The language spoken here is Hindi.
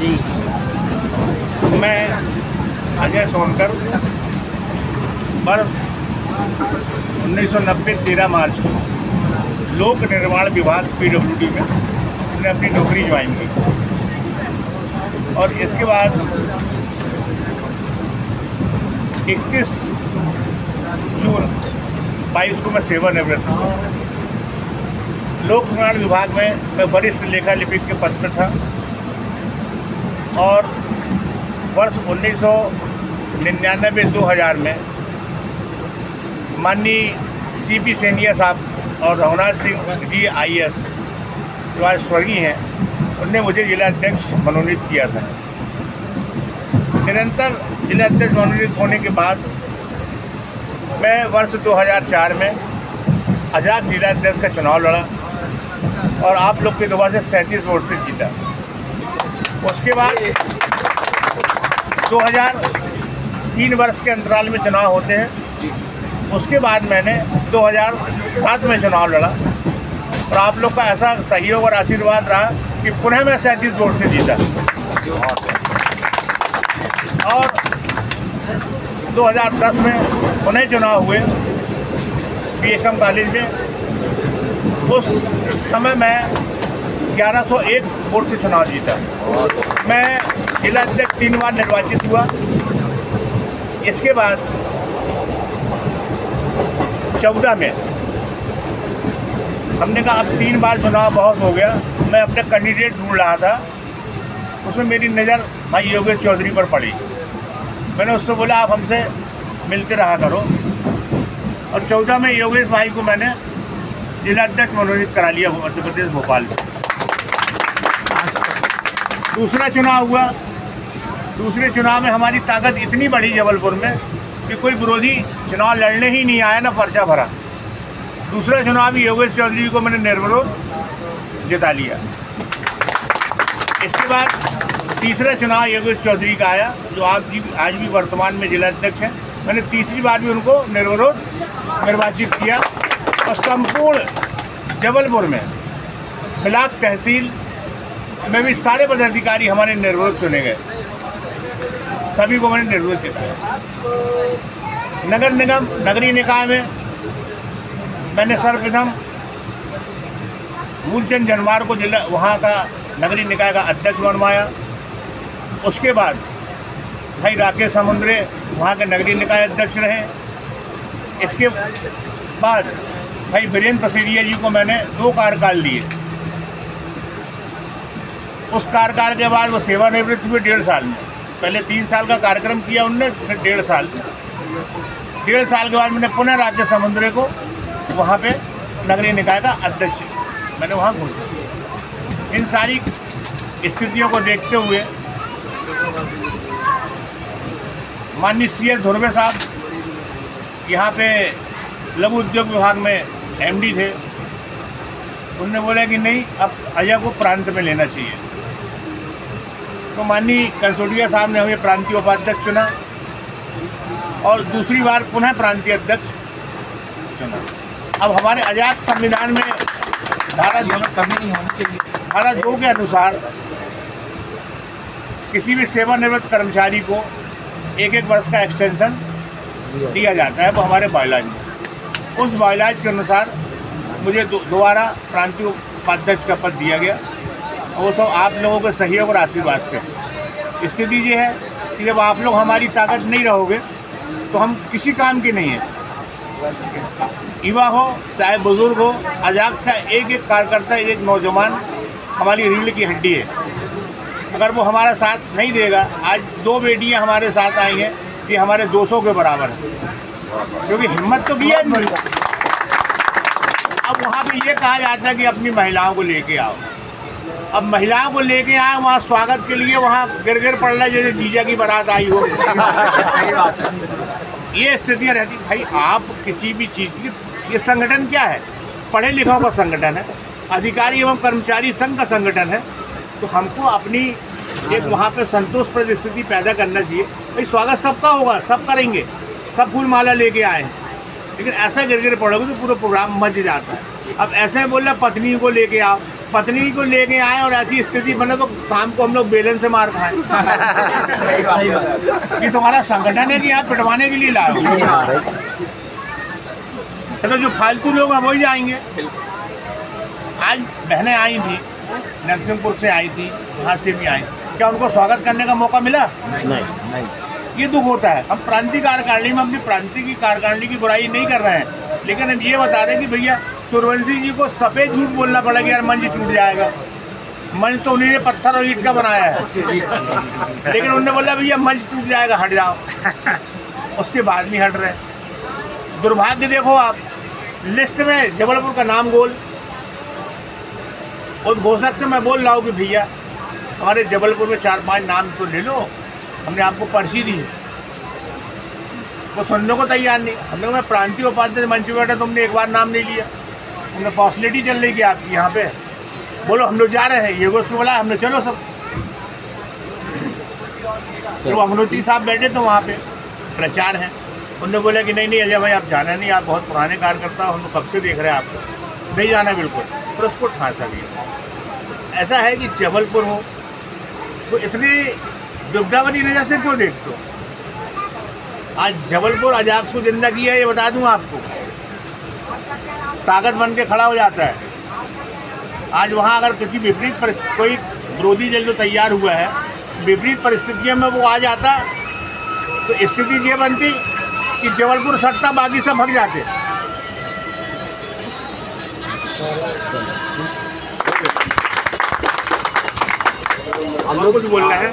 जी। मैं अजय सोनकर वर्ष 1990 13 मार्च को लोक निर्माण विभाग PWD में मैंने अपनी नौकरी ज्वाइन की और इसके बाद 31 जून 22 को मैं सेवानिवृत्त हुआ। लोक निर्माण विभाग में मैं वरिष्ठ लेखा लिपिक के पद पर था और वर्ष 1999-2000 में माननीय CP सेनिया साहब और रघुनाथ सिंह जी IAS जो आज स्वर्गीय हैं, उनने मुझे जिला अध्यक्ष मनोनीत किया था। निरंतर जिला अध्यक्ष मनोनीत होने के बाद मैं वर्ष 2004 में अजाक जिला अध्यक्ष का चुनाव लड़ा और आप लोग के दुआ से 37 वोट से जीता। उसके बाद 2003 वर्ष के अंतराल में चुनाव होते हैं। उसके बाद मैंने 2007 में चुनाव लड़ा और आप लोग का ऐसा सहयोग और आशीर्वाद रहा कि पुनः मैं 37 वोट से जीता। और 2010 में पुनः चुनाव हुए PSM कॉलेज में। उस समय मैं 1101 वोट से चुनाव जीता। मैं जिला अध्यक्ष 3 बार निर्वाचित हुआ। इसके बाद 14 में हमने कहा अब 3 बार चुनाव बहुत हो गया। मैं अपने कैंडिडेट ढूंढ रहा था, उसमें मेरी नज़र भाई योगेश चौधरी पर पड़ी। मैंने उससे बोला आप हमसे मिलते रहा करो और 14 में योगेश भाई को मैंने जिला अध्यक्ष मनोनीत करा लिया मध्य प्रदेश भोपाल में। दूसरा चुनाव हुआ। दूसरे चुनाव में हमारी ताकत इतनी बढ़ी जबलपुर में कि कोई विरोधी चुनाव लड़ने ही नहीं आया, ना पर्चा भरा। दूसरा चुनाव भी योगेश चौधरी को मैंने निर्विरोध जिता लिया। इसके बाद तीसरा चुनाव योगेश चौधरी का आया, जो आज भी वर्तमान में जिला अध्यक्ष हैं। मैंने तीसरी बार भी उनको निर्विरोध निर्वाचित किया और संपूर्ण जबलपुर में मिलाप तहसील में भी सारे पदाधिकारी हमारे निर्विरोध चुने गए। सभी को मैंने निर्विरोध जिताया। नगर निगम नगरीय निकाय में मैंने सर्वप्रथम मूलचंद जनवार को जिला वहाँ का नगरीय निकाय का अध्यक्ष बनवाया। उसके बाद भाई राकेश समुद्रे वहाँ के नगरीय निकाय अध्यक्ष रहे। इसके बाद भाई वीरेंद्र पसीरिया जी को मैंने 2 कार्यकाल दिए। उस कार्यकाल के बाद वो सेवानिवृत्त हुए 1.5 साल में। पहले 3 साल का कार्यक्रम किया उनने, फिर 1.5 साल। 1.5 साल के बाद मैंने पुनः राकेश समुद्रे को वहाँ पे नगरीय निकाय का अध्यक्ष मैंने वहाँ घोषित। इन सारी स्थितियों को देखते हुए माननीय CS धुर्वे साहब यहाँ पे लघु उद्योग विभाग में MD थे। उन्होंने बोला कि नहीं, अब अजय को प्रांत में लेना चाहिए। तो माननीय कंसोटिया साहब ने हमें प्रांतीय उपाध्यक्ष चुना और दूसरी बार पुनः प्रांतीय अध्यक्ष चुना। अब हमारे अजाक संविधान में धारा 2 के अनुसार किसी भी सेवानिवृत्त कर्मचारी को 1-1 वर्ष का एक्सटेंशन दिया जाता है। वो हमारे बायलॉज में, उस बायलॉज के अनुसार मुझे दोबारा प्रांतीय उपाध्यक्ष का पद दिया गया। और वो सब आप लोगों के सहयोग और आशीर्वाद से। स्थिति ये है कि जब आप लोग हमारी ताकत नहीं रहोगे तो हम किसी काम के नहीं हैं। युवा हो चाहे बुजुर्ग हो, अजाक का एक कार्यकर्ता, एक नौजवान हमारी रीढ़ की हड्डी है। अगर वो हमारा साथ नहीं देगा, आज 2 बेटियां हमारे साथ आई हैं, ये हमारे 200 के बराबर है, क्योंकि हिम्मत तो किया नहीं। अब वहाँ पे ये कहा जाता है कि अपनी महिलाओं को लेके आओ। अब महिलाओं को लेके आए, वहाँ स्वागत के लिए वहाँ गिर पड़ रहा है जैसे जीजा की बारात आई हो। ये स्थितियाँ रहती। भाई आप किसी भी चीज़ की, ये संगठन क्या है? पढ़े लिखों का संगठन है, अधिकारी एवं कर्मचारी संघ का संगठन है। तो हमको अपनी एक वहाँ पे संतोषप्रद स्थिति पैदा करना चाहिए। भाई स्वागत सबका होगा, सब करेंगे, सब फूल माला लेके आए, लेकिन ऐसा गिर पड़ोगे तो पूरा प्रोग्राम मच जाता है। अब ऐसे बोल रहे पत्नी को लेके आओ, पत्नी को लेके आए और ऐसी स्थिति बने तो शाम को हम लोग बेलन से मार खाएं। ये तुम्हारा संगठन है कि यहाँ पिटवाने के लिए लाए हो? तो जो फालतू लोग हैं वही जाएंगे। आज बहनें आई थी, नरसिंहपुर से आई थी, वहाँ से भी आई, क्या उनको स्वागत करने का मौका मिला? नहीं। ये दुख होता है। हम प्रांतीय कार्यकारिणी में अपनी प्रांतीय की कार्यकारिणी की बुराई नहीं कर रहे हैं, लेकिन हम ये बता रहे हैं कि भैया सूर्यवंशी जी को सफ़ेद झूठ बोलना पड़ेगा यार मंच टूट जाएगा। मंच तो उन्हीं ने पत्थर और ईंट का बनाया है, लेकिन उन्होंने बोला भैया मंच टूट जाएगा, हट जाओ। उसके बाद नहीं हट रहे। दुर्भाग्य देखो आप, लिस्ट में जबलपुर का नाम गोल। उद्घोषक से मैं बोल रहा हूँ कि भैया हमारे जबलपुर में 4-5 नाम तो ले लो, हमने आपको पर्ची दी, वो सुनने को तैयार नहीं। हमने कहा मैं प्रांतीय उपाध्यक्ष मंच में बैठा, तुमने एक बार नाम नहीं लिया। हमने पॉसिबिलिटी चल रही कि आपकी यहाँ पे बोलो हम लोग जा रहे हैं, ये गोष्ठ बोला हमने चलो सब। तो अमनोती साहब बैठे तो वहाँ पे प्रचार है, उन्होंने बोला कि नहीं अजय भाई आप जाना नहीं, आप बहुत पुराने कार्यकर्ता हो, हम लोग कब से देख रहे हैं आपको, नहीं जाना बिल्कुल। फिर उसको ठांसा दिया। ऐसा है कि जबलपुर हो तो इतनी दुविधा बनी नज़र से क्यों देखते हो? आज जबलपुर अजाक्स को जिंदा किया, ये बता दूं आपको, ताकत बन के खड़ा हो जाता है। आज वहाँ अगर किसी विपरीत कोई विरोधी दल जो तैयार हुआ है, विपरीत परिस्थितियों में वो आ जाता तो स्थिति ये बनती कि जबलपुर सटता, बाकी सब भाग जाते। हम लोग कुछ बोल रहे हैं।